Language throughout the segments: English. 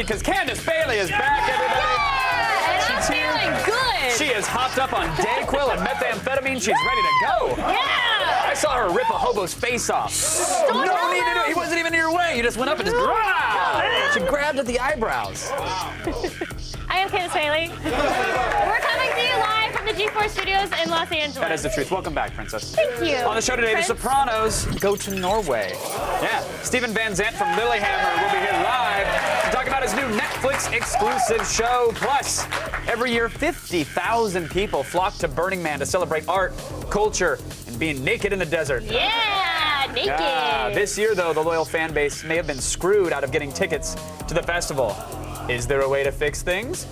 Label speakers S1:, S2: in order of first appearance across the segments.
S1: because Candace Bailey is back, everybody.
S2: And I'm feeling good.
S1: She is hopped up on Dayquil and methamphetamine. She's ready to go.
S2: Yeah.
S1: I saw her rip a hobo's face off.
S2: Don't
S1: No
S2: tell
S1: need to do
S2: them.
S1: it. He wasn't even in your way. You just went up and just. She grabbed at the eyebrows.
S2: I am Candace Bailey. We're coming to you live from the G4 Studios in Los Angeles.
S1: That is the truth. Welcome back, Princess.
S2: Thank you.
S1: On the show today,
S2: Prince.
S1: The Sopranos go to Norway. Yeah, Stephen Van Zandt from Lillehammer will be here live to talk about his new Netflix exclusive show. Plus, every year, 50,000 people flock to Burning Man to celebrate art, culture, and being naked in the desert.
S2: Yeah, naked.
S1: Yeah, this year, though, the loyal fan base may have been screwed out of getting tickets to the festival. Is there a way to fix things?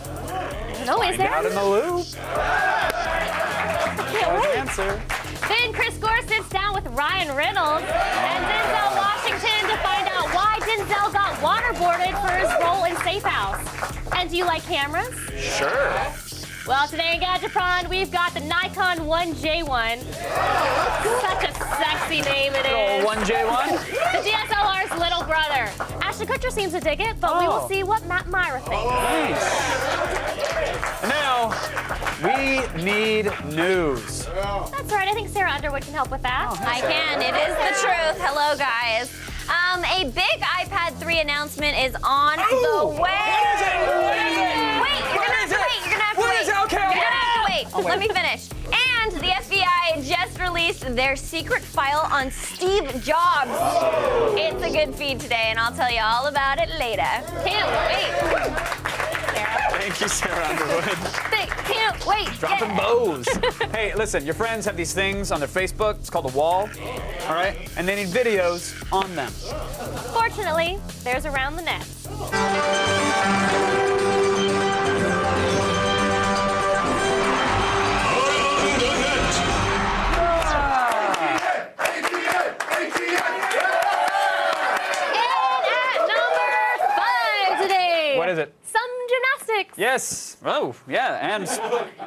S2: No, is
S1: Find
S2: there?
S1: out in the loop.
S2: Can't
S1: There's the
S2: wait.
S1: answer.
S2: Then Chris Gore sits down with Ryan Reynolds and Denzel Washington to find out why Denzel got waterboarded for his role in Safe House. And do you like cameras?
S1: Sure.
S2: Well, today in Gadgetron, we've got the Nikon 1J1. Such a sexy name it is.
S1: Little 1J1.
S2: The DSLR's little brother. Ashton Kutcher seems to dig it, but we will see what Matt Myra thinks.
S1: And now, we need news.
S2: That's right, I think Sarah Underwood can help with that.
S3: I can. It is the truth. Hello, guys. A big iPad 3 announcement is on the way.
S1: What is it? What is it?
S3: Wait, you're
S1: What
S3: gonna have
S1: is
S3: to
S1: it?
S3: wait. You're gonna have to
S1: What
S3: wait.
S1: is it? Okay,
S3: You're
S1: okay.
S3: gonna have to wait.
S1: I'll wait.
S3: Let me finish. And the FBI just released their secret file on Steve Jobs. It's a good feed today, and I'll tell you all about it later.
S2: Can't wait. Sarah.
S1: Thank you, Sarah Underwood.
S2: Can't wait.
S1: Dropping bows. Hey, listen, your friends have these things on their Facebook. It's called a wall. All right? And they need videos on them.
S2: Fortunately, there's Around the Net. And at number 5 today.
S1: What is it?
S2: Some gymnastics.
S1: Yes. Oh, yeah.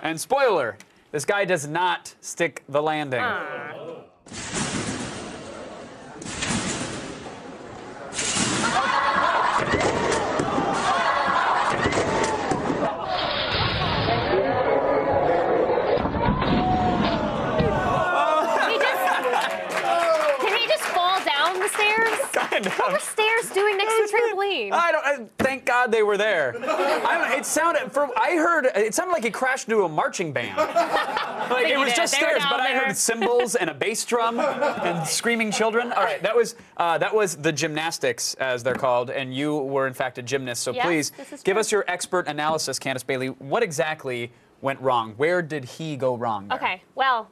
S1: And spoiler, this guy does not stick the landing.
S2: Can he just fall down the stairs?
S1: Kind of.
S2: What were stairs doing next to a trampoline?
S1: Thank God they were there. It sounded like he crashed into a marching band. Like
S2: They
S1: it was
S2: did.
S1: just
S2: They were
S1: stairs,
S2: down
S1: but I
S2: there.
S1: heard cymbals and a bass drum and screaming children. All right, that was the gymnastics, as they're called, and you were in fact a gymnast. So
S2: Yes,
S1: please
S2: this is
S1: give
S2: true.
S1: us your expert analysis, Candace Bailey. What exactly went wrong? Where did he go wrong there?
S2: Okay, well,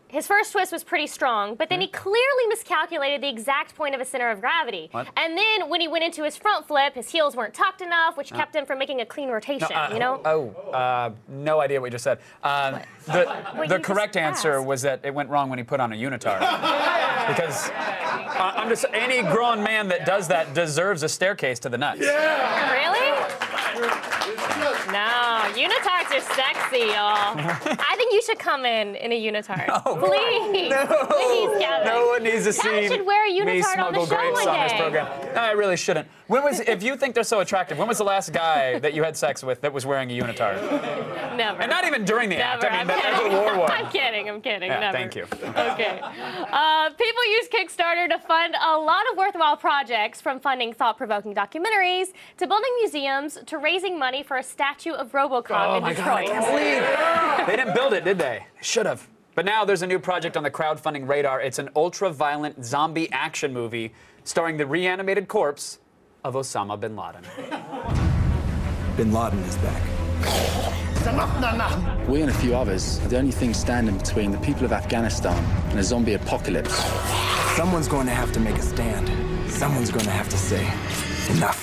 S2: his first twist was pretty strong, but then he clearly miscalculated the exact point of his center of gravity.
S1: What?
S2: And then when he went into his front flip, his heels weren't tucked enough, which kept him from making a clean rotation, you know?
S1: No idea what you just said.
S2: Well,
S1: The
S2: you
S1: correct
S2: just
S1: answer
S2: asked.
S1: was that it went wrong when he put on a unitard. Because I'm just any grown man that does that deserves a staircase to the nuts.
S2: Really? No, unitards are sexy, y'all. I think you should come in a unitard. Please. Please, Kevin.
S1: No one needs to
S2: Kevin
S1: see
S2: should wear a
S1: me
S2: unitard on the
S1: smuggle
S2: show
S1: grapes
S2: one
S1: on this
S2: day.
S1: program. No, I really shouldn't. If you think they're so attractive, when was the last guy that you had sex with that was wearing a unitard?
S2: Never.
S1: And not even during the act.
S2: Never.
S1: I mean,
S2: I'm
S1: that
S2: kidding.
S1: ever wore one.
S2: I'm kidding.
S1: Yeah,
S2: Never.
S1: thank you.
S2: Okay. People use Kickstarter to fund a lot of worthwhile projects, from funding thought-provoking documentaries to building museums to raising money for a statue of RoboCop
S1: Oh
S2: in
S1: my God, I
S2: Detroit.
S1: can't believe they didn't build it, did they? Should have. But now there's a new project on the crowdfunding radar. It's an ultra-violent zombie action movie starring the reanimated corpse of Osama bin Laden.
S4: Bin Laden is back.
S5: We and a few others are the only thing standing between the people of Afghanistan and a zombie apocalypse.
S4: Someone's going to have to make a stand. Someone's going to have to say, enough.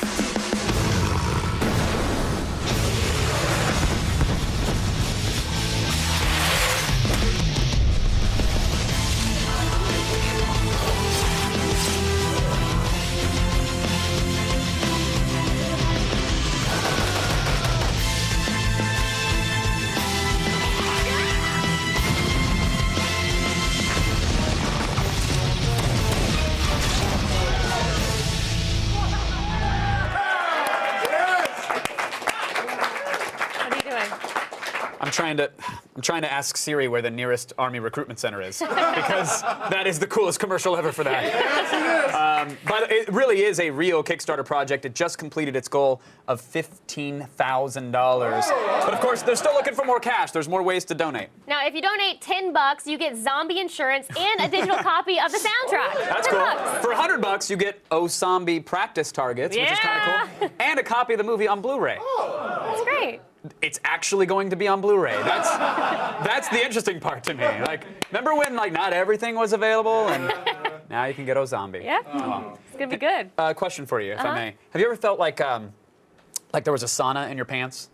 S1: I'm trying to ask Siri where the nearest Army recruitment center is because that is the coolest commercial ever for that. But it really is a real Kickstarter project. It just completed its goal of $15,000. But of course, they're still looking for more cash. There's more ways to donate.
S2: Now, if you donate $10, you get zombie insurance and a digital copy of the soundtrack.
S1: That's
S2: $10.
S1: cool. For $100, you get Zombie practice targets, which is kind of cool, and a copy of the movie on Blu-ray.
S2: That's great.
S1: It's actually going to be on Blu-ray. That's the interesting part to me. Like, remember when like not everything was available, and now you can get Zombie.
S2: Yeah. It's gonna be good.
S1: Question for you, if I may. Have you ever felt like there was a sauna in your pants?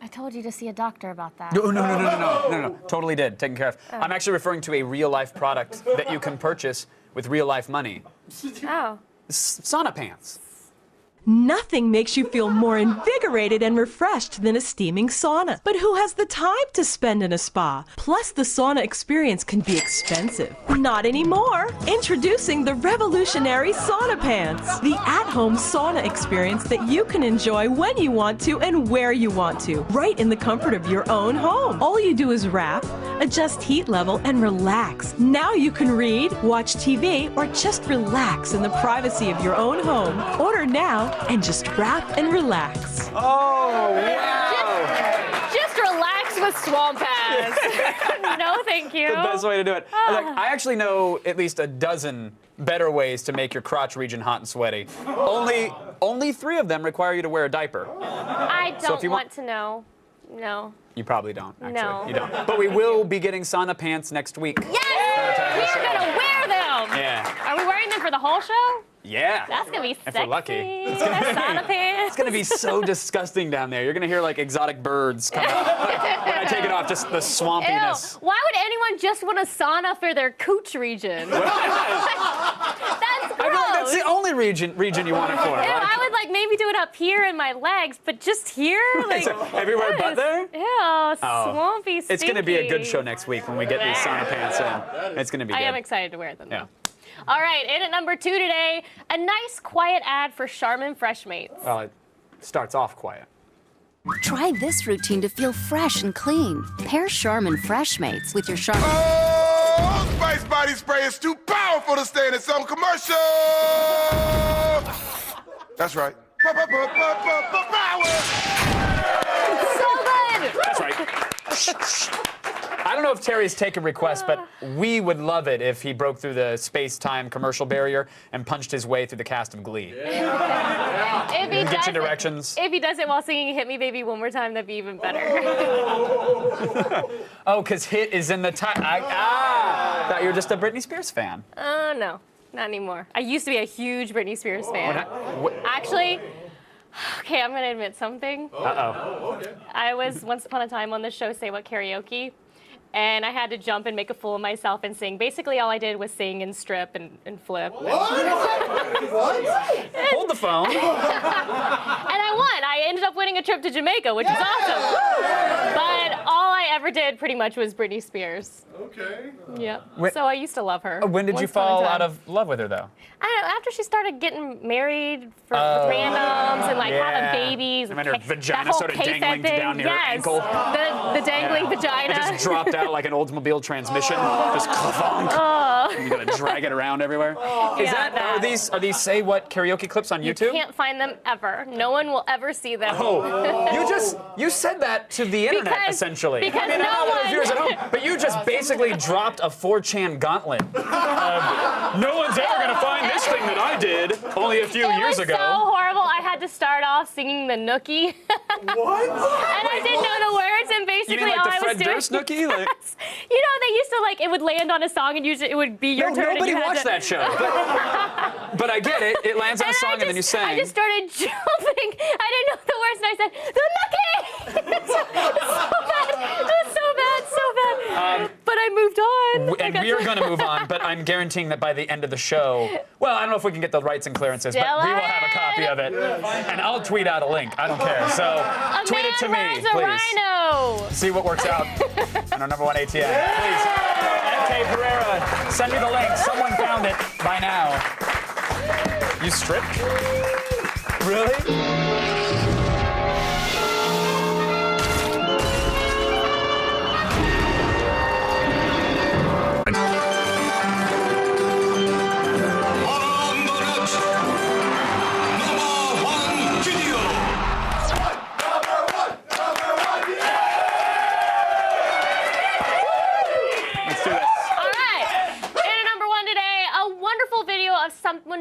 S2: I told you to see a doctor about that.
S1: No. Totally did. Taken care of. I'm actually referring to a real-life product that you can purchase with real-life money.
S2: Oh.
S1: Sauna pants.
S6: Nothing makes you feel more invigorated and refreshed than a steaming sauna. But who has the time to spend in a spa? Plus, the sauna experience can be expensive. Not anymore. Introducing the revolutionary Sauna Pants, the at-home sauna experience that you can enjoy when you want to and where you want to, right in the comfort of your own home. All you do is wrap, adjust heat level, and relax. Now you can read, watch TV, or just relax in the privacy of your own home. Order now and just wrap and relax.
S1: Oh, wow.
S2: Just relax with Swamp Pass. No, thank you.
S1: The best way to do it. I actually know at least a dozen better ways to make your crotch region hot and sweaty. Only 3 of them require you to wear a diaper.
S2: I don't
S1: if you
S2: want to know. No.
S1: You probably don't, actually.
S2: No.
S1: You don't. But we will be getting sauna pants next week.
S2: Yes! We're gonna wear them!
S1: Yeah.
S2: Are we wearing them for the whole show?
S1: Yeah.
S2: That's gonna be sexy.
S1: If we're lucky.
S2: Sauna pants.
S1: It's gonna be so disgusting down there. You're gonna hear like exotic birds come out. When I take it off, just the
S2: Ew.
S1: swampiness.
S2: Why would anyone just want a sauna for their cooch region? That's gross.
S1: I feel like that's the only region you want it for.
S2: Ew, I would like maybe do it up here in my legs, but just here? Like,
S1: So everywhere but there?
S2: Ew, swampy, stinky.
S1: It's gonna be a good show next week when we get these sauna pants in. It's gonna be good.
S2: I am excited to wear them.
S1: Yeah.
S2: All right, in at number 2 today, a nice quiet ad for Charmin Fresh Mates.
S1: Well, it starts off quiet.
S7: Try this routine to feel fresh and clean. Pair Charmin Fresh Mates with your Charmin.
S8: Oh, Spice Body Spray is too powerful to stay in its own commercial. That's right. Power.
S2: So good!
S1: That's right. I don't know if Terry's taken requests, but we would love it if he broke through the space-time commercial barrier and punched his way through the cast of Glee.
S2: If he
S1: Get
S2: does
S1: you directions.
S2: If he does it while singing Hit Me Baby One More Time, that'd be even better.
S1: Oh, because Hit is in the title. Thought you were just a Britney Spears fan.
S2: No, not anymore. I used to be a huge Britney Spears fan.
S1: What?
S2: Actually, okay, I'm gonna admit something.
S1: Uh-oh.
S2: I was once upon a time on the show Say What Karaoke, and I had to jump and make a fool of myself and sing. Basically, all I did was sing and strip and flip.
S1: Hold the phone.
S2: And I won. I ended up winning a trip to Jamaica, which is awesome. But all I ever did pretty much was Britney Spears.
S8: Okay.
S2: Yep.
S1: When-
S2: So I used to love her.
S1: When did you
S2: Once upon a
S1: fall
S2: time.
S1: out of love with her, though?
S2: I don't know, after she started getting married with randoms and like
S1: yeah.
S2: having babies.
S1: I mean, her
S2: that
S1: vagina
S2: whole
S1: started
S2: K-Fed
S1: dangling
S2: thing.
S1: down near her
S2: Yes.
S1: ankle.
S2: The dangling vagina.
S1: It just dropped out like an Oldsmobile transmission. Just clonk. And you gotta drag it around everywhere.
S2: Yeah,
S1: Are these Say What karaoke clips on
S2: You
S1: YouTube?
S2: can't find them ever. No one will ever see them.
S1: Oh, you said that to the internet
S2: Because-
S1: essentially.
S2: because
S1: I mean,
S2: no
S1: I don't know
S2: one-
S1: if viewers at home, but you just basically dropped a 4chan gauntlet. No one's ever gonna find this thing that I did only a few
S2: It
S1: years
S2: was
S1: ago.
S2: so horrible. I had to start off singing the Nookie.
S1: What?
S2: And I didn't know the words, and basically
S1: You mean like
S2: all
S1: the
S2: I was
S1: Fred
S2: doing.
S1: Durst Nookie? Like,
S2: You know, they used to like it would land on a song, and usually it would be your
S1: no,
S2: turn.
S1: nobody
S2: and you had
S1: watched
S2: to,
S1: that show. But I get it. It lands on a song and then you sing.
S2: I just started jumping. I didn't know the words, and I said, "The Nookie!" It's so bad. It was so bad. But I moved on.
S1: And we are going to move on, but I'm guaranteeing that by the end of the show, well, I don't know if we can get the rights and clearances, but we will have a copy of it. And I'll tweet out a link. I don't care. So
S2: A
S1: tweet it to me,
S2: man rides a
S1: please.
S2: rhino.
S1: See what works out on our number 1 ATM. Please. MK Pereira, send me the link. Someone found it by now. You stripped? Really?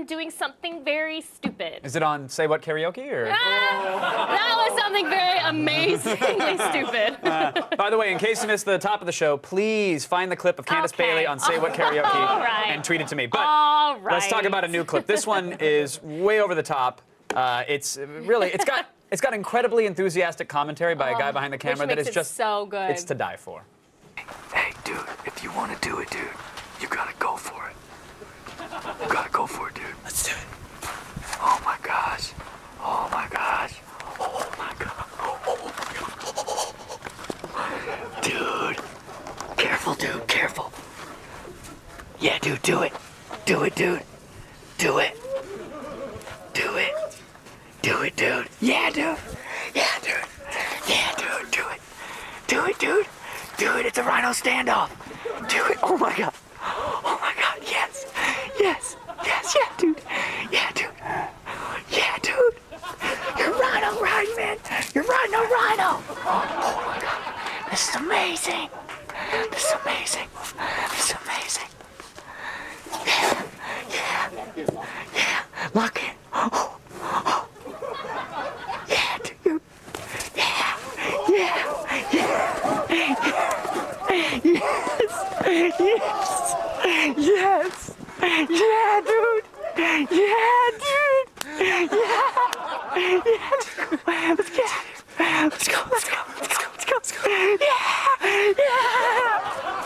S2: doing something very stupid.
S1: Is it on Say What Karaoke or?
S2: That was something very amazingly stupid.
S1: By the way, in case you missed the top of the show, please find the clip of Candace
S2: Okay.
S1: Bailey on Say What Karaoke
S2: All right.
S1: and tweet it to me. But
S2: All right.
S1: let's talk about a new clip. This one is way over the top. It's got incredibly enthusiastic commentary by a guy behind the camera
S2: which
S1: that is
S2: makes it
S1: just
S2: so good.
S1: It's to die for.
S4: Hey, dude, if you want to do it, dude, you gotta go for it. You gotta go for it, dude. Let's do it. Oh my gosh. Oh my gosh. Oh my god. Oh my god. Dude. Careful, dude. Careful. Yeah, dude, do it. Do it, dude. Do it. Do it. Do it, dude. Yeah, dude. Yeah, dude. Yeah, dude. Do it. Do it, dude. Do it. It's a rhino standoff. Do it. Oh my god. Oh my god. Yes. Yes. Yes. Yeah, dude. Yeah, dude. Yeah, dude. You're rhino riding, man. You're riding a rhino. Oh my god. This is amazing. This is amazing. This is amazing. Yeah. Yeah. Yeah. Lock in. Oh. Oh. Yeah, dude. Yeah. Yeah. Yeah. Yes. Yes. Yes. Yeah, dude. Yeah, dude. Yeah. Yeah, dude. Let's get it. Let's go. Let's go. Let's go. Let's go. Let's go. Yeah.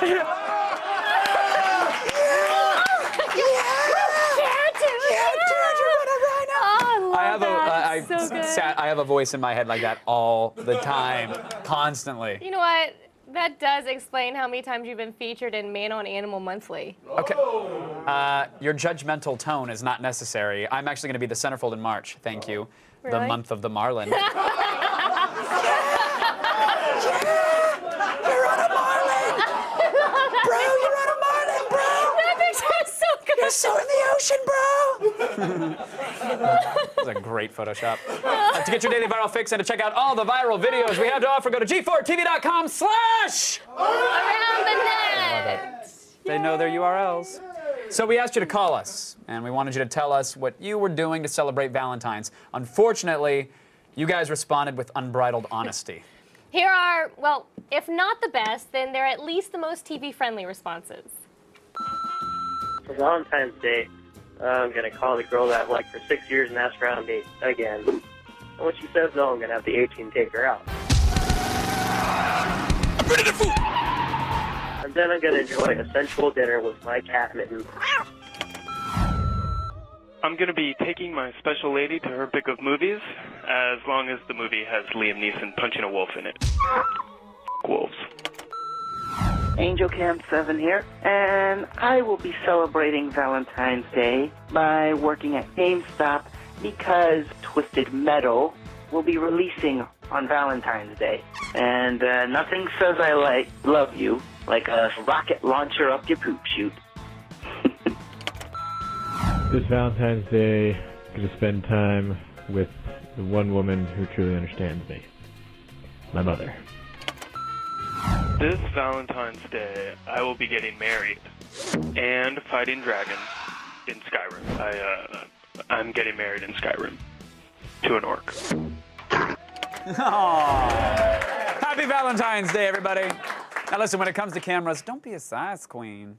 S4: Yeah.
S1: I have a voice in my head like that all the time, constantly.
S2: You know what? That does explain how many times you've been featured in Man on Animal Monthly.
S1: Okay. Your judgmental tone is not necessary. I'm actually going to be the centerfold in March. Thank you.
S2: Really?
S1: The month of the Marlin.
S4: You're on a marlin! Bro, you're on a marlin, bro!
S2: That makes it so good.
S4: You're so in the ocean, bro!
S1: That's a great Photoshop. To get your daily viral fix and to check out all the viral videos we have to offer, go to g4tv.com/
S2: Around the net.
S1: They know their URLs. So we asked you to call us, and we wanted you to tell us what you were doing to celebrate Valentine's. Unfortunately, you guys responded with unbridled honesty.
S2: Here are, well, if not the best, then they're at least the most TV-friendly responses.
S9: For Valentine's Day, I'm going to call the girl that I've liked for 6 years and ask her out on a date again. And when she says no, I'm going to have the 18 take her out.
S8: I'm ready to food.
S9: And then I'm going to enjoy a sensual dinner with my cat, Mitten.
S10: I'm going to be taking my special lady to her pick of movies, as long as the movie has Liam Neeson punching a wolf in it. Wolves.
S11: Angel Cam 7 here, and I will be celebrating Valentine's Day by working at GameStop because Twisted Metal will be releasing on Valentine's Day. And nothing says I love you like a rocket launcher up your poop chute.
S12: This Valentine's Day, I'm going to spend time with the one woman who truly understands me. My mother.
S10: This Valentine's Day, I will be getting married and fighting dragons in Skyrim. I'm getting married in Skyrim to an orc.
S1: Aww. Happy Valentine's Day, everybody. Now listen, when it comes to cameras, don't be a size queen.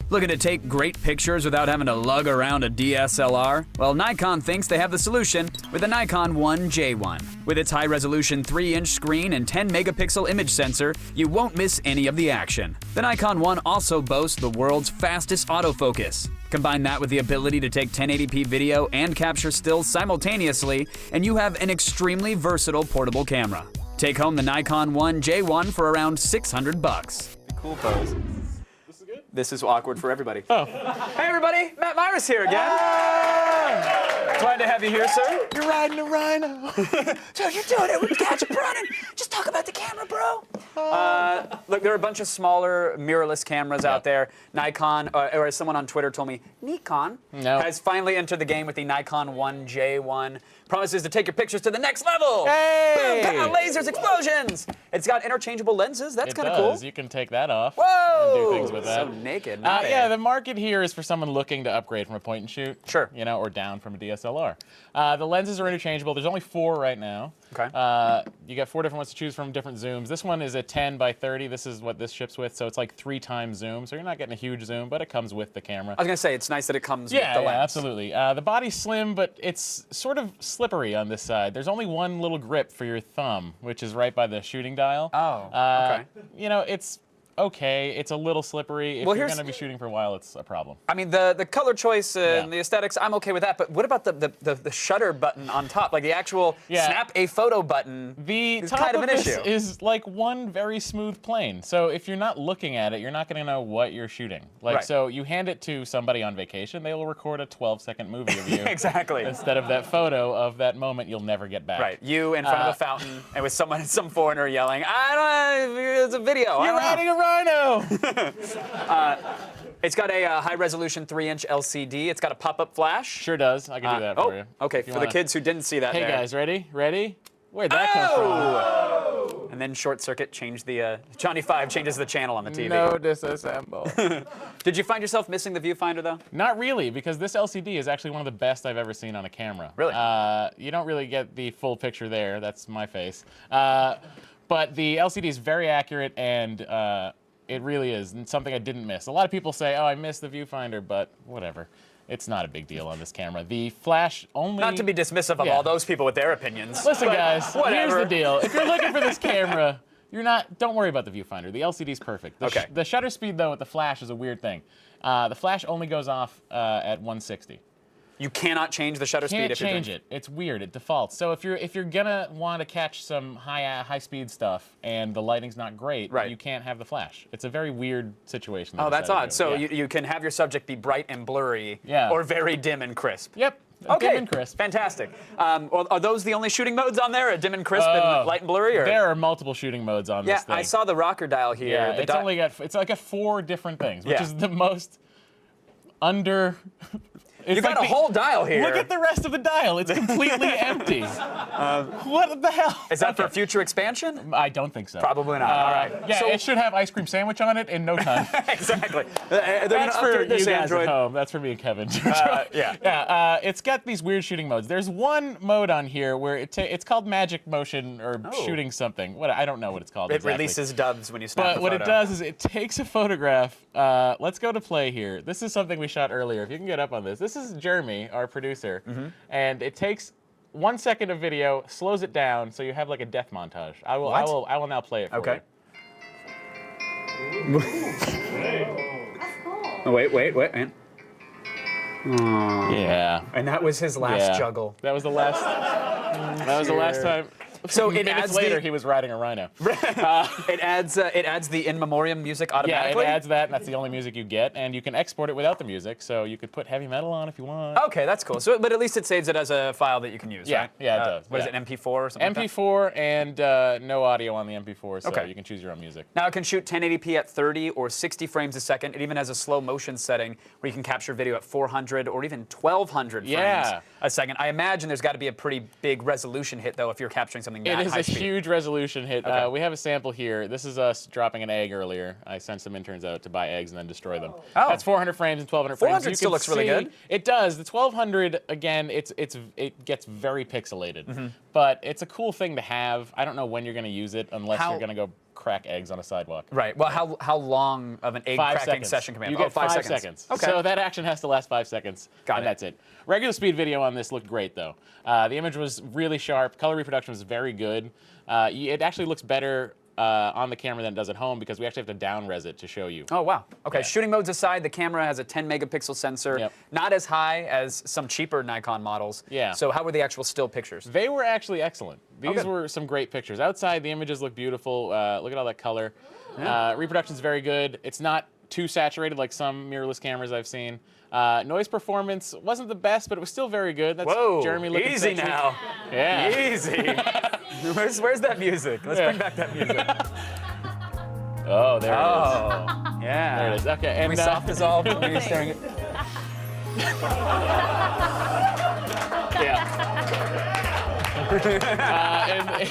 S1: Looking to take great pictures without having to lug around a DSLR? Well, Nikon thinks they have the solution with the Nikon 1J1. With its high-resolution 3-inch screen and 10-megapixel image sensor, you won't miss any of the action. The Nikon 1 also boasts the world's fastest autofocus. Combine that with the ability to take 1080p video and capture stills simultaneously, and you have an extremely versatile portable camera. Take home the Nikon 1J1 for around $600. Cool pose. This is awkward for everybody. Oh. Hey, everybody. Matt Myris here again. Glad to have you here, sir.
S13: You're riding a rhino.
S1: Dude, you're doing it. We catch it running. Just talk about the camera, bro. Look, there are a bunch of smaller mirrorless cameras out there. Nikon, or as someone on Twitter told me, Nikon has finally entered the game with the Nikon 1J1. Promises to take your pictures to the next level.
S13: Hey!
S1: Boom, pow, lasers, explosions. It's got interchangeable lenses. That's kind of cool.
S13: You can take that off.
S1: Whoa!
S13: And do things with that.
S1: So naked.
S13: Yeah, the market here is for someone looking to upgrade from a point and shoot.
S1: Sure.
S13: You know, or down from a DSLR. The lenses are interchangeable. There's only 4 right now.
S1: Okay.
S13: You got 4 different ones to choose from, different zooms. This one is a 10 by 30. This is what this ships with, so it's like 3 times zoom. So you're not getting a huge zoom, but it comes with the camera.
S1: I was gonna say it's nice that it comes with the lens.
S13: Yeah, absolutely. The body's slim, but it's sort of slippery on this side. There's only one little grip for your thumb, which is right by the shooting dial.
S1: Oh, okay.
S13: You know, it's okay. It's a little slippery. If
S1: Well,
S13: you're
S1: here's-
S13: going to be shooting for a while, it's a problem.
S1: I mean, the color choice and the aesthetics, I'm okay with that. But what about the shutter button on top? Like the actual snap a photo button
S13: The
S1: is
S13: top
S1: kind of an
S13: this
S1: issue.
S13: is like one very smooth plane. So if you're not looking at it, you're not going to know what you're shooting. Like,
S1: Right.
S13: so you hand it to somebody on vacation, they will record a 12-second movie of you.
S1: Exactly.
S13: Instead of that photo of that moment you'll never get back.
S1: Right, you in front of a fountain and with some foreigner yelling, I don't know, it's a video.
S13: You're riding a rhino!
S1: It's got a high-resolution 3-inch LCD. It's got a pop-up flash.
S13: Sure does. I can do that for you.
S1: Okay,
S13: If you
S1: for
S13: wanna-
S1: the kids who didn't see that
S13: Hey
S1: there.
S13: guys, ready? Ready? Where'd that come from?
S1: And then Short Circuit changed the, Johnny 5 changes the channel on the TV.
S13: No disassemble.
S1: Did you find yourself missing the viewfinder, though?
S13: Not really, because this LCD is actually one of the best I've ever seen on a camera.
S1: Really?
S13: You don't really get the full picture there. That's my face. But the LCD is very accurate, and it really is something I didn't miss. A lot of people say, oh, I missed the viewfinder, but whatever. It's not a big deal on this camera. The flash only...
S1: Not to be dismissive of all those people with their opinions.
S13: Listen,
S1: but
S13: guys,
S1: whatever.
S13: here's the deal. If you're looking for this camera, don't worry about the viewfinder. The LCD's perfect. The shutter speed, though, with the flash is a weird thing. The flash only goes off at 160.
S1: You cannot change the shutter speed if you're
S13: Can't change
S1: doing...
S13: it. It's weird. It defaults. So if you're gonna want to catch some high speed stuff and the lighting's not great, you can't have the flash. It's a very weird situation.
S1: Oh, that's odd. So
S13: yeah.
S1: you can have your subject be bright and blurry,
S13: Yeah.
S1: or very dim and crisp.
S13: Yep.
S1: Okay.
S13: Dim and crisp.
S1: Fantastic. Well, are those the only shooting modes on there? A dim and crisp and light and blurry? Or?
S13: There are multiple shooting modes on this thing.
S1: I saw the rocker dial here.
S13: Yeah,
S1: The
S13: it's like a 4 different things, which
S1: Yeah.
S13: is the most under.
S1: You got a whole dial here.
S13: Look at the rest of the dial. It's completely empty. What the hell?
S1: Is that for future expansion?
S13: I don't think so.
S1: Probably not. All right.
S13: Yeah,
S1: So-
S13: it should have ice cream sandwich on it in no time.
S1: Exactly. They're gonna
S13: That's for
S1: update
S13: you
S1: this
S13: guys
S1: Android.
S13: at home. That's for me and Kevin.
S1: Yeah.
S13: It's got these weird shooting modes. There's one mode on here where it's called magic motion or shooting something. I don't know what it's called
S1: It
S13: exactly.
S1: releases doves when you snap
S13: But
S1: the
S13: what
S1: photo.
S13: it does is it takes a photograph. Let's go to play here. This is something we shot earlier. If you can get up on this. This is Jeremy, our producer. And it takes 1 second of video, slows it down, so you have like a death montage. I will now play it for you.
S1: Oh, wait, man.
S13: Yeah.
S1: And that was his last juggle.
S13: That was the last. That was the last time.
S1: So it
S13: minutes
S1: adds
S13: later, he was riding a rhino.
S1: It adds the in memoriam music automatically.
S13: Yeah, it adds that, and that's the only music you get, and you can export it without the music, so you could put heavy metal on if you want.
S1: Okay, that's cool. So, but at least it saves it as a file that you can use,
S13: Yeah,
S1: right?
S13: yeah, it does.
S1: What is
S13: yeah.
S1: it, MP4 or something? like that?
S13: MP4 and no audio on the MP4, so
S1: Okay.
S13: you can choose your own music.
S1: Now it can shoot 1080p at 30 or 60 frames a second. It even has a slow motion setting where you can capture video at 400 or even 1200
S13: Yeah.
S1: frames a second. I imagine there's got to be a pretty big resolution hit though if you're capturing something that
S13: It is
S1: high
S13: a
S1: speed.
S13: huge resolution hit.
S1: Okay.
S13: We have a sample here. This is us dropping an egg earlier. I sent some interns out to buy eggs and then destroy them.
S1: Oh.
S13: That's 400 frames and 1200 frames.
S1: 400
S13: You
S1: still
S13: can
S1: looks really
S13: see-
S1: good.
S13: It does. The 1200 again, it gets very pixelated,
S1: Mm-hmm.
S13: but it's a cool thing to have. I don't know when you're going to use it unless
S1: How-
S13: you're going to go crack eggs on a sidewalk.
S1: Right. Well, how long of an egg
S13: 5
S1: cracking
S13: seconds.
S1: session can we have?
S13: You get
S1: 5
S13: seconds.
S1: Okay.
S13: So that action has to last 5 seconds.
S1: Got
S13: and
S1: it.
S13: that's it. Regular speed video on this looked great though. The image was really sharp. Color reproduction was very good. It actually looks better on the camera than it does at home because we actually have to down-res it to show you.
S1: Oh, wow. Okay,
S13: Yeah.
S1: shooting modes aside, the camera has a 10 megapixel sensor,
S13: Yep.
S1: not as high as some cheaper Nikon models.
S13: Yeah.
S1: So how were the actual still pictures?
S13: They were actually excellent. These
S1: good.
S13: were some great pictures. Outside, the images look beautiful. Look at all that color. Reproduction's very good. It's not too saturated like some mirrorless cameras I've seen. Noise performance wasn't the best, but it was still very good. That's
S1: Whoa,
S13: Jeremy looking
S1: easy
S13: sexy.
S1: now.
S13: Yeah.
S1: Easy. Where's that music? Let's bring back that music.
S13: Oh, there it is.
S1: Yeah.
S13: There it is. Okay.
S1: Can we soft dissolve when you're staring at...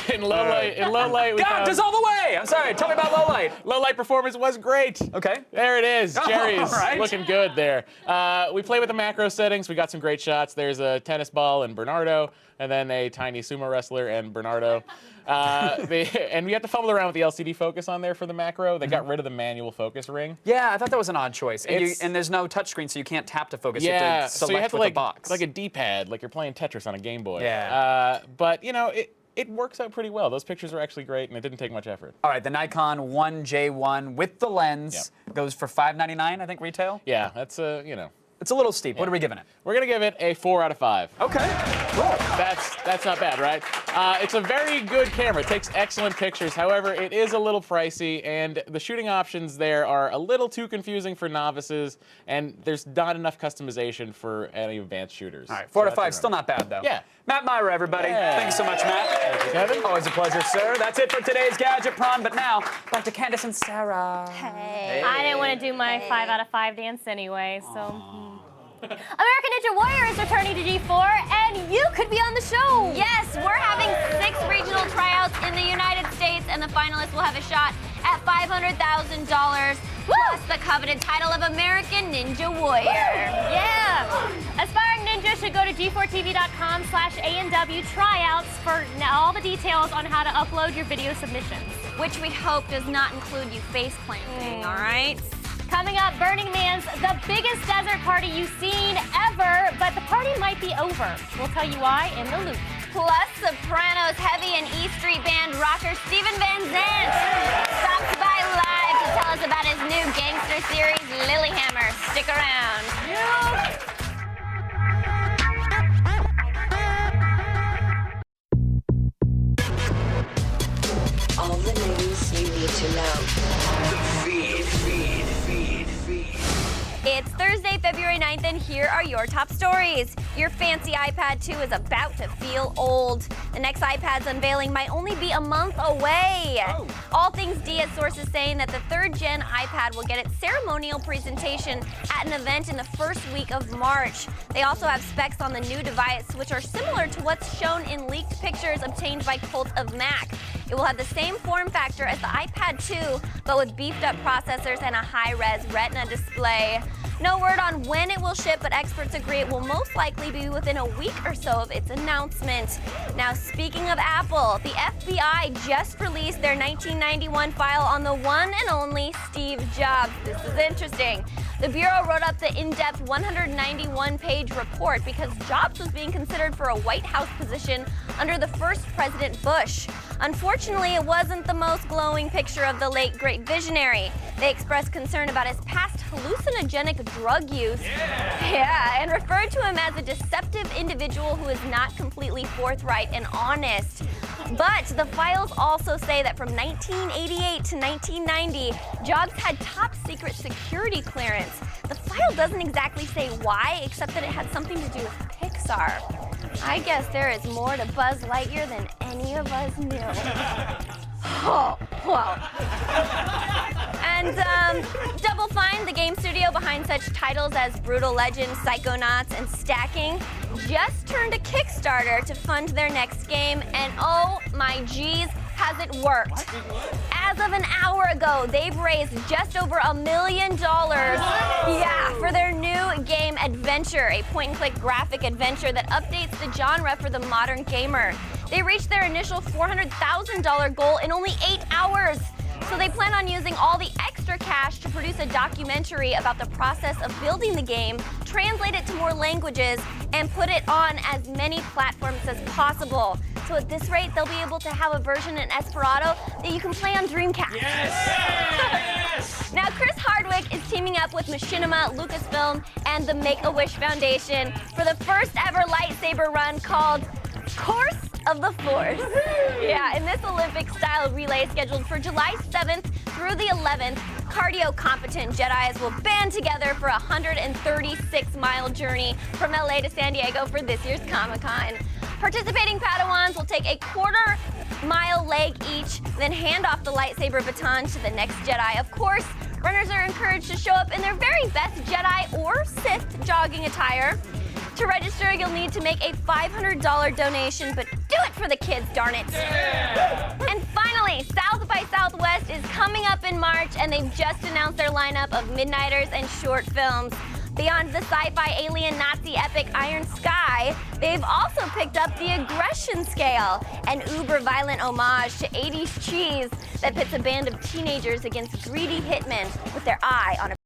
S13: In low light, we
S1: God,
S13: found
S1: dissolve away! I'm sorry, tell me about low light.
S13: low light performance was great.
S1: Okay.
S13: There it is.
S1: Oh,
S13: Jerry's
S1: all right.
S13: looking good there. We play with the macro settings. We got some great shots. There's a tennis ball and Bernardo, and then a tiny sumo wrestler and Bernardo. And we have to fumble around with the LCD focus on there for the macro. They got rid of the manual focus ring.
S1: Yeah, I thought that was an odd choice. And,
S13: It's-
S1: and there's no touchscreen, so you can't tap to focus. You
S13: Yeah,
S1: have to
S13: so
S1: select
S13: you have to
S1: with
S13: like
S1: a box.
S13: like a D-pad, like you're playing Tetris on a Game Boy.
S1: Yeah.
S13: But you know, it works out pretty well. Those pictures are actually great, and it didn't take much effort.
S1: All right, the Nikon 1J1 with the lens goes for $599, I think, retail.
S13: Yeah, that's you know.
S1: It's a little steep. What are we giving it?
S13: We're gonna give it a 4 out of 5.
S1: Okay, cool.
S13: That's not bad, right? It's a very good camera. It takes excellent pictures. However, it is a little pricey, and the shooting options there are a little too confusing for novices, and there's not enough customization for any advanced shooters.
S1: All right, 4 out of
S13: So
S1: 5,
S13: that's
S1: still not bad, though.
S13: Yeah.
S1: Matt Myra, everybody.
S13: Yeah.
S1: Thanks so much, Matt.
S13: Thank you, Kevin.
S1: Always a pleasure, sir. That's it for today's Gadget Prom, but now, back to Candace and Sarah.
S3: Hey.
S2: I didn't want to do my 5 out of 5 dance anyway, so. American Ninja Warrior is returning to G4, and you could be on the show.
S3: Yes, we're having 6 regional tryouts in the United States, and the finalists will have a shot at $500,000 plus the coveted title of American Ninja Warrior.
S2: Yeah. Aspiring ninjas should go to g4tv.com/ANW tryouts for all the details on how to upload your video submissions.
S3: Which we hope does not include you face planting, all right?
S2: Coming up, Burning Man's the biggest desert party you've seen ever, but the party might be over. We'll tell you why in the loop.
S3: Plus, Sopranos heavy and E Street Band rocker Steven Van Zandt stops by live to tell us about his new gangster series, Lilyhammer. Stick around.
S14: All the news you need to know.
S3: It's Thursday, February 9th, and here are your top stories. Your fancy iPad 2 is about to feel old. The next iPad's unveiling might only be a month away.
S1: Oh.
S3: All Things D has sources saying that the 3rd gen iPad will get its ceremonial presentation at an event in the first week of March. They also have specs on the new device, which are similar to what's shown in leaked pictures obtained by Cult of Mac. It will have the same form factor as the iPad 2, but with beefed up processors and a high-res Retina display. No word on when it will ship, but experts agree it will most likely be within a week or so of its announcement. Now, speaking of Apple, the FBI just released their 1991 file on the one and only Steve Jobs. This is interesting. The Bureau wrote up the in-depth 191-page report because Jobs was being considered for a White House position under the first President Bush. Unfortunately, it wasn't the most glowing picture of the late great visionary. They expressed concern about his past hallucinogenic drug use. Yeah, and referred to him as a deceptive individual who is not completely forthright and honest. But the files also say that from 1988 to 1990, Jobs had top secret security clearance. The file doesn't exactly say why, except that it had something to do with Pixar. I guess there is more to Buzz Lightyear than any of us knew. Oh, well. And Double Fine, the game studio behind such titles as Brutal Legend, Psychonauts, and Stacking, just turned a Kickstarter to fund their next game, and oh my geez, has it worked. As of an hour ago, they've raised just over $1 million for their new game Adventure, a point-and-click graphic adventure that updates the genre for the modern gamer. They reached their initial $400,000 goal in only 8 hours. So they plan on using all the extra cash to produce a documentary about the process of building the game, translate it to more languages, and put it on as many platforms as possible. So at this rate, they'll be able to have a version in Esperanto that you can play on Dreamcast. Yes! Now, Chris Hardwick is teaming up with Machinima, Lucasfilm, and the Make-A-Wish Foundation for the first ever lightsaber run called Course of the Force. Yeah, in this Olympic-style relay scheduled for July 7th through the 11th, cardio-competent Jedis will band together for a 136-mile journey from LA to San Diego for this year's Comic-Con. Participating Padawans will take a quarter-mile leg each, then hand off the lightsaber baton to the next Jedi. Of course, runners are encouraged to show up in their very best Jedi or Sith jogging attire. To register, you'll need to make a $500 donation, but do it for the kids, darn it. And finally, South by Southwest is coming up in March, and they've just announced their lineup of Midnighters and short films. Beyond the sci-fi alien Nazi epic Iron Sky, they've also picked up the Aggression Scale, an uber-violent homage to 80s cheese that pits a band of teenagers against greedy hitmen with their eye on a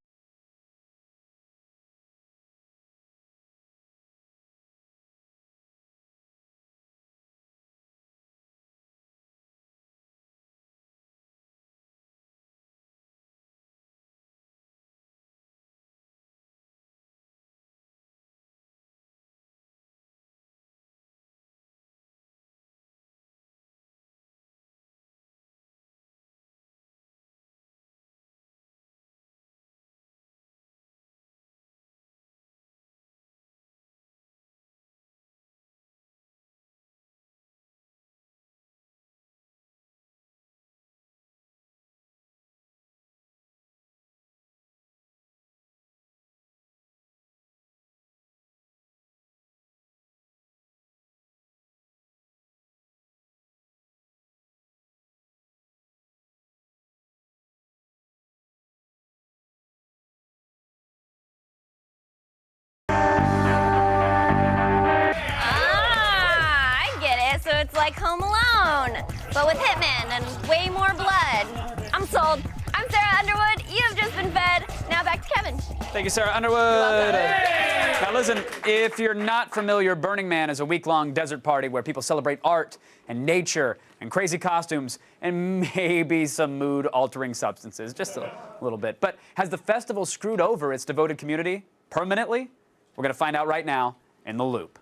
S3: it's like Home Alone, but with hitmen and way more blood. I'm sold. I'm Sarah Underwood. You have just been fed. Now back to Kevin.
S1: Thank you, Sarah Underwood. Now listen, if you're not familiar, Burning Man is a week-long desert party where people celebrate art and nature and crazy costumes and maybe some mood-altering substances, just a little bit. But has the festival screwed over its devoted community permanently? We're going to find out right now in The Loop.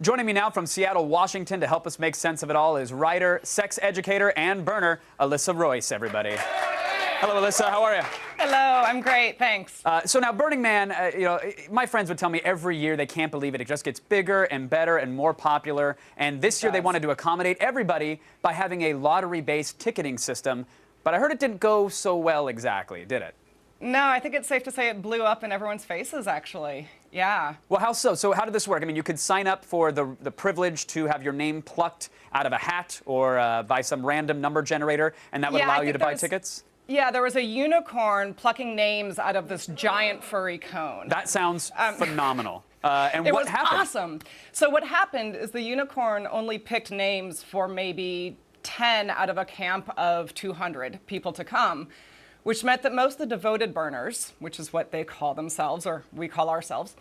S1: Joining me now from Seattle, Washington to help us make sense of it all is writer, sex educator, and burner, Alyssa Royce, everybody. Hello, Alyssa. How are you?
S15: Hello. I'm great. Thanks.
S1: So now Burning Man, my friends would tell me every year they can't believe it. It just gets bigger and better and more popular. And this year they wanted to accommodate everybody by having a lottery-based ticketing system. But I heard it didn't go so well exactly, did it?
S15: No, I think it's safe to say it blew up in everyone's faces, actually. Yeah.
S1: Well, how so? So how did this work? I mean, you could sign up for the privilege to have your name plucked out of a hat or by some random number generator, and that would allow you to buy tickets?
S15: Yeah, there was a unicorn plucking names out of this giant furry cone.
S1: That sounds phenomenal. And
S15: it
S1: what
S15: was
S1: happened?
S15: Awesome. So what happened is the unicorn only picked names for maybe 10 out of a camp of 200 people to come, which meant that most of the devoted burners, which is what they call themselves, or we call ourselves,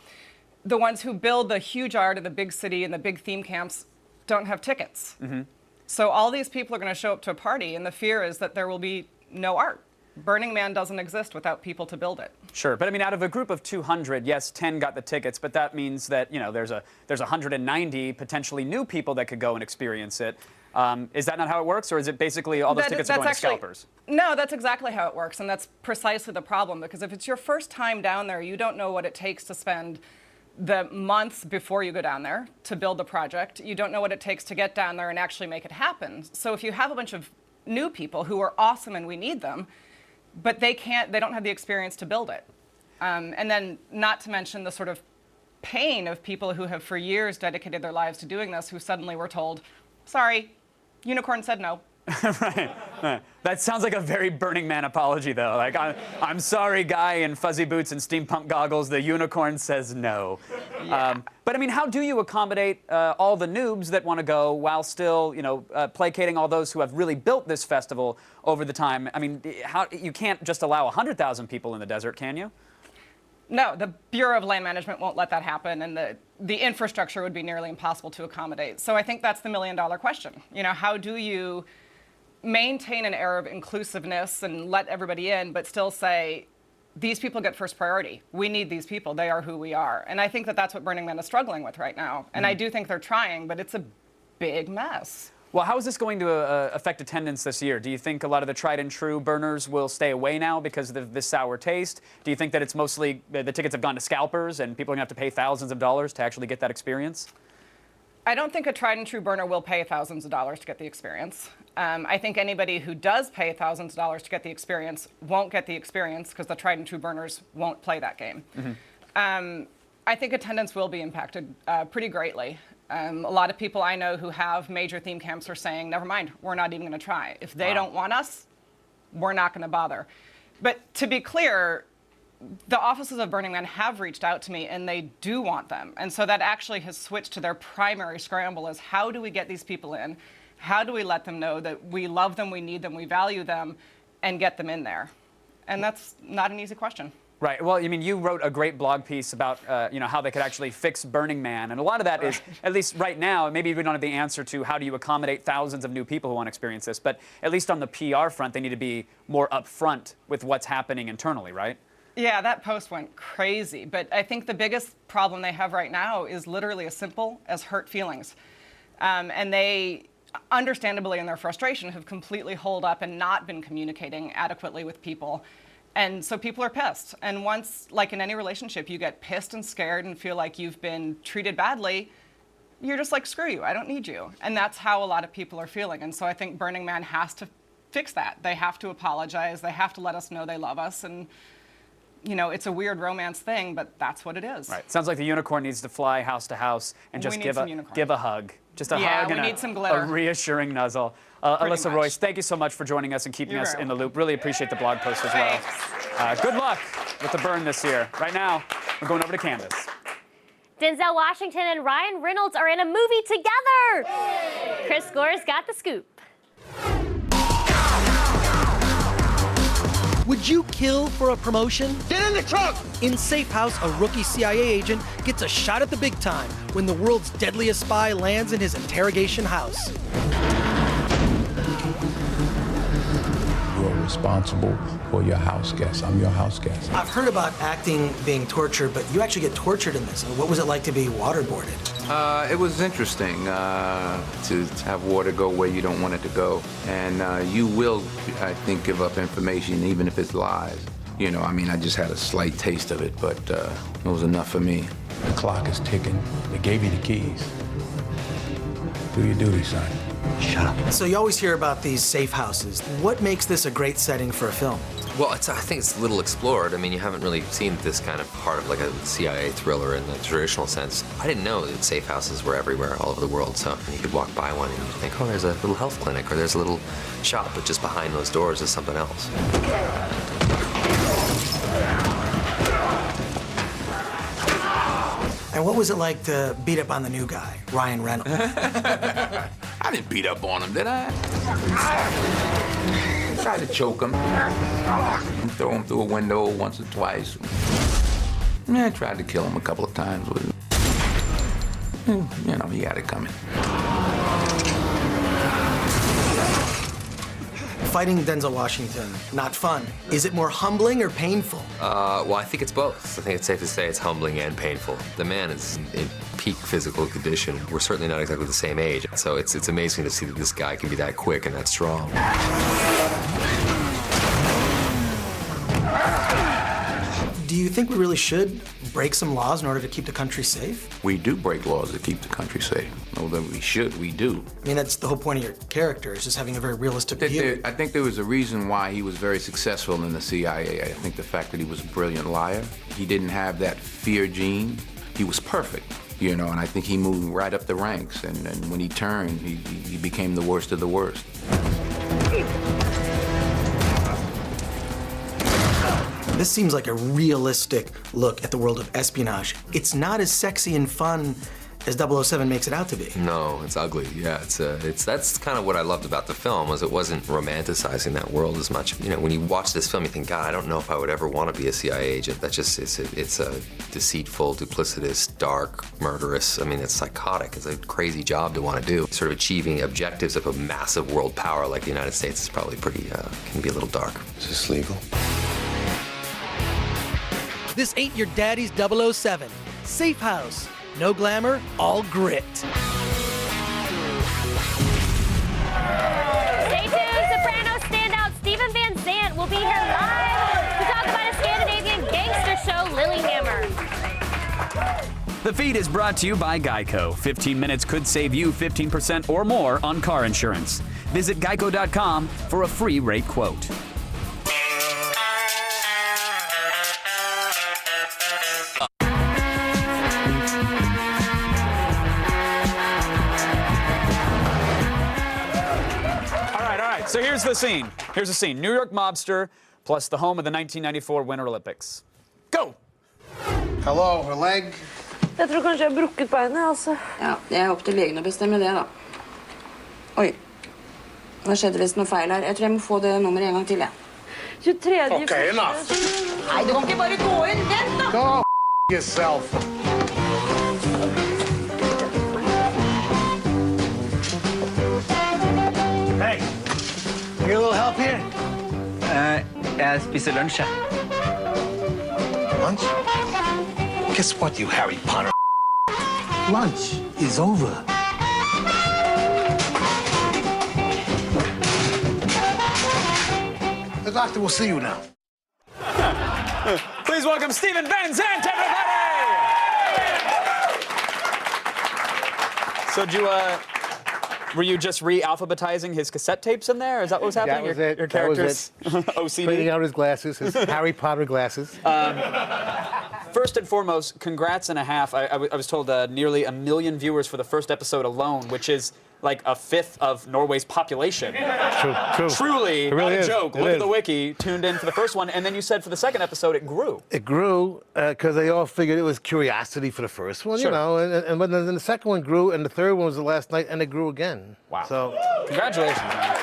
S15: the ones who build the huge art of the big city and the big theme camps don't have tickets.
S1: Mm-hmm.
S15: So all these people are going to show up to a party, and the fear is that there will be no art. Burning Man doesn't exist without people to build it.
S1: Sure, but I mean, out of a group of 200, yes, 10 got the tickets, but that means that, you know, there's 190 potentially new people that could go and experience it. Is that not how it works, or is it basically all those tickets are going to scalpers?
S15: No, that's exactly how it works, and that's precisely the problem, because if it's your first time down there, you don't know what it takes to spend the months before you go down there to build the project. You don't know what it takes to get down there and actually make it happen. So if you have a bunch of new people who are awesome and we need them, but they don't have the experience to build it. And then not to mention the sort of pain of people who have for years dedicated their lives to doing this, who suddenly were told, sorry, Unicorn said no.
S1: Right. That sounds like a very Burning Man apology, though. Like, I'm sorry, guy in fuzzy boots and steampunk goggles, the unicorn says no.
S15: Yeah.
S1: But I mean, how do you accommodate all the noobs that want to go while still, you know, placating all those who have really built this festival over the time? I mean, you can't just allow 100,000 people in the desert, can you?
S15: No, the Bureau of Land Management won't let that happen, and the infrastructure would be nearly impossible to accommodate. So I think that's the million-dollar question. You know, how do you maintain an air of inclusiveness and let everybody in, but still say these people get first priority. We need these people. They are who we are. And I think that that's what Burning Man is struggling with right now. And I do think they're trying, but it's a big mess.
S1: Well, how is this going to affect attendance this year? Do you think a lot of the tried and true burners will stay away now because of this sour taste? Do you think that it's mostly the tickets have gone to scalpers and people are going to have to pay thousands of dollars to actually get that experience?
S15: I don't think a tried and true burner will pay thousands of dollars to get the experience. I think anybody who does pay thousands of dollars to get the experience won't get the experience because the tried and true burners won't play that game. I think attendance will be impacted pretty greatly. A lot of people I know who have major theme camps are saying, never mind, we're not even going to try. If they don't want us, we're not going to bother. But to be clear, the offices of Burning Man have reached out to me, and they do want them. And so that actually has switched to their primary scramble is how do we get these people in? How do we let them know that we love them, we need them, we value them, and get them in there? And that's not an easy question.
S1: Right. Well, I mean, you wrote a great blog piece about, how they could actually fix Burning Man. And a lot of that is, at least right now, maybe we don't have the answer to how do you accommodate thousands of new people who want to experience this. But at least on the PR front, they need to be more upfront with what's happening internally, right?
S15: Yeah, that post went crazy. But I think the biggest problem they have right now is literally as simple as hurt feelings. And they, understandably in their frustration, have completely holed up and not been communicating adequately with people. And so people are pissed. And once, like in any relationship, you get pissed and scared and feel like you've been treated badly, you're just like, screw you, I don't need you. And that's how a lot of people are feeling. And so I think Burning Man has to fix that. They have to apologize. They have to let us know they love us. And, it's a weird romance thing, but that's what it is.
S1: Right. Sounds like the unicorn needs to fly house to house and just give a hug. Just a hug and
S15: some glitter.
S1: A reassuring nuzzle. Alyssa Royce, thank you so much for joining us and keeping us in the loop. Really appreciate the blog post as well. Good luck with the burn this year. Right now, we're going over to Candace.
S2: Denzel Washington and Ryan Reynolds are in a movie together. Chris Gore's got the scoop.
S16: Would you kill for a promotion? Get in the truck! In Safe House, a rookie CIA agent gets a shot at the big time when the world's deadliest spy lands in his interrogation house.
S17: You're responsible for your house guest. I'm your house guest.
S16: I've heard about acting being torture, but you actually get tortured in this. What was it like to be waterboarded?
S17: It was interesting to have water go where you don't want it to go. And you will, I think, give up information, even if it's lies. I just had a slight taste of it, but it was enough for me. The clock is ticking. They gave you the keys. Do your duty, son.
S16: Shut up. So you always hear about these safe houses. What makes this a great setting for a film?
S18: Well, I think it's little explored. You haven't really seen this kind of part of like a CIA thriller in the traditional sense. I didn't know that safe houses were everywhere, all over the world. So you could walk by one and you think, oh, there's a little health clinic or there's a little shop, but just behind those doors is something else.
S16: And what was it like to beat up on the new guy, Ryan Reynolds?
S17: I didn't beat up on him, did I? Tried to choke him. Throw him through a window once or twice. I tried to kill him a couple of times. He had it coming.
S16: Fighting Denzel Washington, not fun. Is it more humbling or painful?
S18: Well, I think it's both. I think it's safe to say it's humbling and painful. The man is in peak physical condition. We're certainly not exactly the same age, so it's amazing to see that this guy can be that quick and that strong.
S16: Do you think we really should break some laws in order to keep the country safe?
S17: We do break laws to keep the country safe. No, that we should, we do.
S16: That's the whole point of your character, is just having a very realistic view.
S17: I think there was a reason why he was very successful in the CIA. I think the fact that he was a brilliant liar. He didn't have that fear gene. He was perfect, and I think he moved right up the ranks. And when he turned, he became the worst of the worst.
S16: This seems like a realistic look at the world of espionage. It's not as sexy and fun as 007 makes it out to be.
S18: No, it's ugly. Yeah, that's kind of what I loved about the film, was it wasn't romanticizing that world as much. When you watch this film, you think, God, I don't know if I would ever want to be a CIA agent. That just it's a deceitful, duplicitous, dark, murderous. It's psychotic. It's a crazy job to want to do. Sort of achieving objectives of a massive world power like the United States is probably pretty can be a little dark.
S17: Is this legal?
S16: This ain't your daddy's 007. Safe House. No glamour, all grit.
S2: Stay tuned. Sopranos standout Steven Van Zandt will be here live to talk about his Scandinavian gangster show, Lilyhammer.
S1: The feed is brought to you by Geico. 15 minutes could save you 15% or more on car insurance. Visit geico.com for a free rate quote. So here's the scene. Here's the scene. New York mobster plus the home of the 1994 Winter Olympics. Go!
S19: Hello, her leg?
S20: Jeg tror kanskje jeg har brukket beinet, altså. Ja, det er opp til legen å bestemme det, da. Oi. Hva skjedde hvis noe feil her? Jeg tror jeg må få det nummeret en gang til, jeg. 23.
S19: Ok, enough.
S20: Nei, du kan ikke bare gå inn. Vent, da!
S19: Go yourself. Hey, need a little help here?
S21: Jeg spiser lunsj.
S19: Lunch? Guess what, you Harry Potter? Lunch is over. The doctor will see you now.
S1: Please welcome Steven Van Zandt, everybody! So, were you just re-alphabetizing his cassette tapes in there? Is that what was happening?
S19: That was it.
S1: Your
S19: That was
S1: character's
S19: it.
S1: OCD?
S19: Cleaning out his glasses, his Harry Potter glasses.
S1: First and foremost, congrats and a half. I was told nearly 1 million viewers for the first episode alone, which is like a fifth of Norway's population.
S19: True.
S1: Truly,
S19: It really
S1: not a
S19: is.
S1: joke.
S19: It
S1: Look at
S19: is.
S1: the wiki, tuned in for the first one, and then you said for the second episode it grew.
S19: It grew because they all figured it was curiosity for the first one,
S1: Sure.
S19: you know, and then the second one grew, and the third one was the last night, and it grew again.
S1: Wow.
S19: So,
S1: Congratulations, man.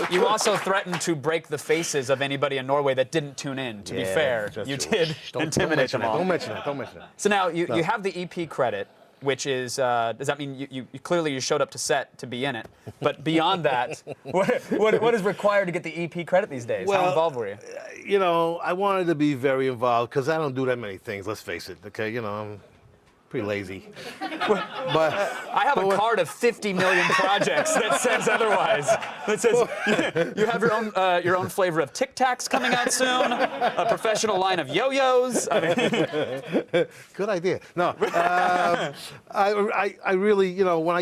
S1: You also threatened to break the faces of anybody in Norway that didn't tune in, to be fair. You did intimidate them all.
S19: Don't mention that. Don't mention that.
S1: So now you
S19: No.
S1: have the EP credit, which is, does that mean you clearly you showed up to set to be in it? But beyond that, what is required to get the EP credit these days? How involved were you?
S19: You know, I wanted to be very involved because I don't do that many things, let's face it, okay? You know, I'm pretty lazy. But
S1: I have a card of 50 million projects that says otherwise. That says you have your own flavor of Tic Tacs coming out soon, a professional line of yo-yos. I mean,
S19: good idea. No, I really, you know, when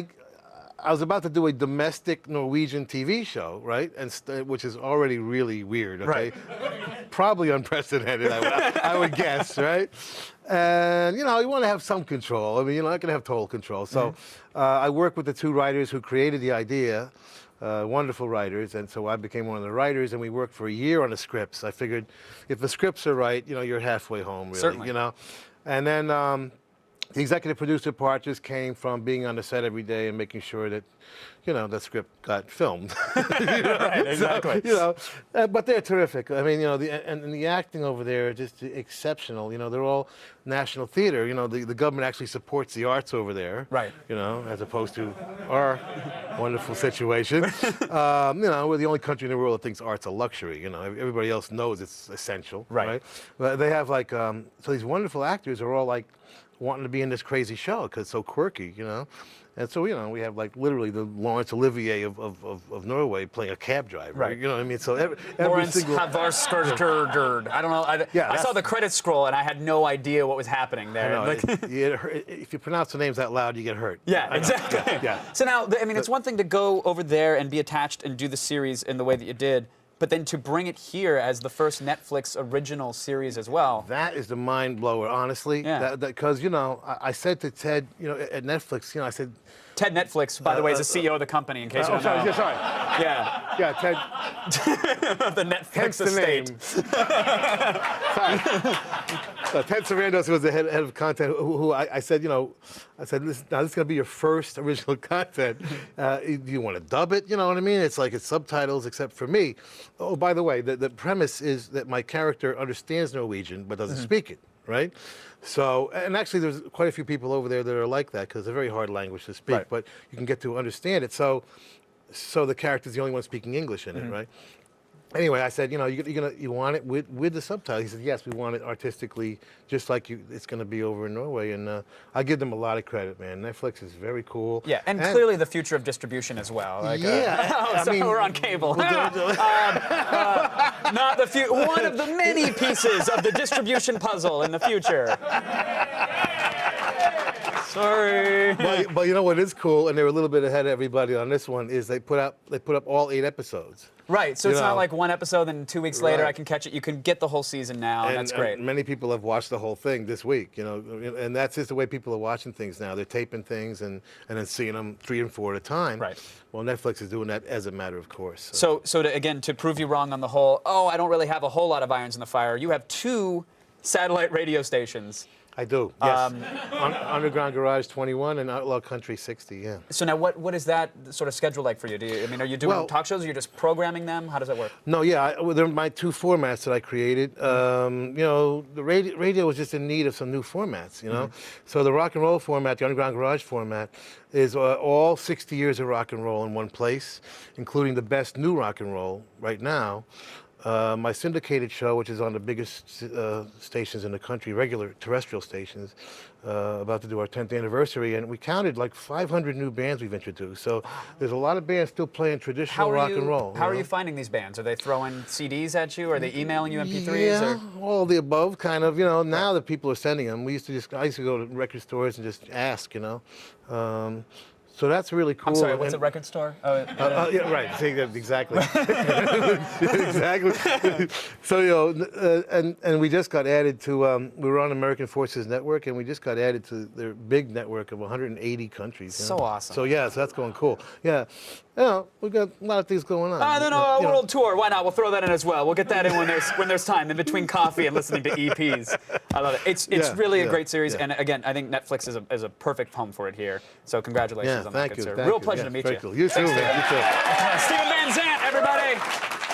S19: I was about to do a domestic Norwegian TV show, right? And which is already really weird, okay?
S1: Right.
S19: Probably unprecedented, I would guess, right? And, you know, you want to have some control. I mean, you're not going to have total control. So I worked with the two writers who created the idea, wonderful writers, and so I became one of the writers, and we worked for a year on the scripts. I figured if the scripts are right, you know, you're halfway home, really,
S1: Certainly.
S19: you know? And then the executive producer part just came from being on the set every day and making sure that, you know, the script got filmed. You know?
S1: Right, exactly.
S19: So, you know, but they're terrific. I mean, you know, and the acting over there is just exceptional. You know, they're all national theater. You know, the government actually supports the arts over there.
S1: Right.
S19: You know, as opposed to our wonderful situation. You know, we're the only country in the world that thinks art's a luxury. You know, everybody else knows it's essential.
S1: Right.
S19: But they have like, so these wonderful actors are all like, wanting to be in this crazy show because it's so quirky, you know? And so, you know, we have like literally the Laurence Olivier of Norway playing a cab driver.
S1: Right.
S19: You know what I mean? So every
S1: Lawrence
S19: single...
S1: Havarskurgurd. I don't know. I saw the credits scroll and I had no idea what was happening there.
S19: I know.
S1: Like-
S19: If you pronounce the names out loud, you get hurt.
S1: Yeah,
S19: I know.
S1: exactly.
S19: Yeah.
S1: So now, I mean, it's one thing to go over there and be attached and do the series in the way that you did, but then to bring it here as the first Netflix original series as well.
S19: That is the mind blower, honestly.
S1: Yeah.
S19: Because, you know, I said to Ted, you know, at Netflix, you know, I said...
S1: Ted Netflix, by the way, is the CEO of the company, in case you don't know.
S19: Sorry.
S1: Yeah.
S19: Yeah, Ted.
S1: The Netflix
S19: Hence the
S1: estate.
S19: name. Sorry. Ted Sarandos, who was the head of content, who I said, you know, listen, now this is going to be your first original content. Do you want to dub it? You know what I mean? It's like it's subtitles, except for me. Oh, by the way, the premise is that my character understands Norwegian but doesn't speak it, right? So, and actually there's quite a few people over there that are like that because it's a very hard language to speak,
S1: Right.
S19: but you can get to understand it. So the character's the only one speaking English in it, right? Anyway, I said, you want it with the subtitles? He said, yes, we want it artistically, just like it's going to be over in Norway. And I give them a lot of credit, man. Netflix is very cool.
S1: Yeah, and clearly the future of distribution as well. Like,
S19: yeah,
S1: so we're on cable. Not the one of the many pieces of the distribution puzzle in the future. Sorry.
S19: But you know what is cool, and they're a little bit ahead of everybody on this one, is they put up all 8 episodes.
S1: Right, so it's not like one episode and 2 weeks later I can catch it. You can get the whole season now, and that's great.
S19: And many people have watched the whole thing this week, and that's just the way people are watching things now. They're taping things and then seeing them 3 and 4 at a time.
S1: Right.
S19: Well, Netflix is doing that as a matter of course.
S1: So to prove you wrong on the whole, I don't really have a whole lot of irons in the fire, you have 2 satellite radio stations.
S19: I do, yes. Underground Garage 21 and Outlaw Country 60, yeah.
S1: So now what is that sort of schedule like for you? Are you doing talk shows or you're just programming them? How does that work?
S19: No, yeah, they're my 2 formats that I created. The radio was just in need of some new formats, So the rock and roll format, the Underground Garage format, is all 60 years of rock and roll in one place, including the best new rock and roll right now. My syndicated show, which is on the biggest stations in the country, regular terrestrial stations, about to do our 10th anniversary, and we counted like 500 new bands we've introduced. So there's a lot of bands still playing traditional rock and roll.
S1: How are you finding these bands? Are they throwing CDs at you? Are they emailing you MP3s?
S19: Yeah, all the above, kind of. Now that people are sending them, I used to go to record stores and just ask, So that's really cool.
S1: I'm sorry, what's a record store?
S19: Yeah, right. Exactly. Exactly. So and we just got added to. We were on American Forces Network, and we just got added to their big network of 180 countries.
S1: So awesome.
S19: So so that's going cool. Yeah. We've got a lot of things going on.
S1: A world tour. Why not? We'll throw that in as well. We'll get that in when there's time, in between coffee and listening to EPs. I love it. It's really a great series, and again, I think Netflix is a perfect home for it here. So congratulations on that, good sir. Real pleasure to meet you.
S19: Cool. You too, man. You too.
S1: Steven Van Zandt, everybody.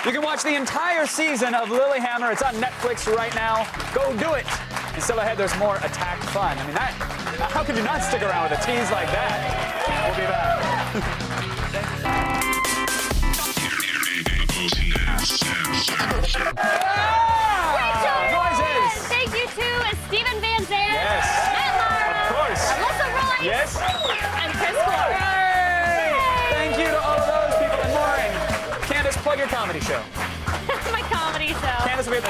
S1: You can watch the entire season of Lilyhammer. It's on Netflix right now. Go do it. And still ahead, there's more Attack Fun. I mean, how could you not stick around with a tease like that? We'll be back.
S2: Noises! Thank you to Steven Van Zandt, Matt Lara,
S1: of course,
S2: Alyssa Royce, and Chris Clark.
S1: Thank you to all of those people and more. And Candace, plug your comedy show.
S2: My comedy show.
S1: Candace, we have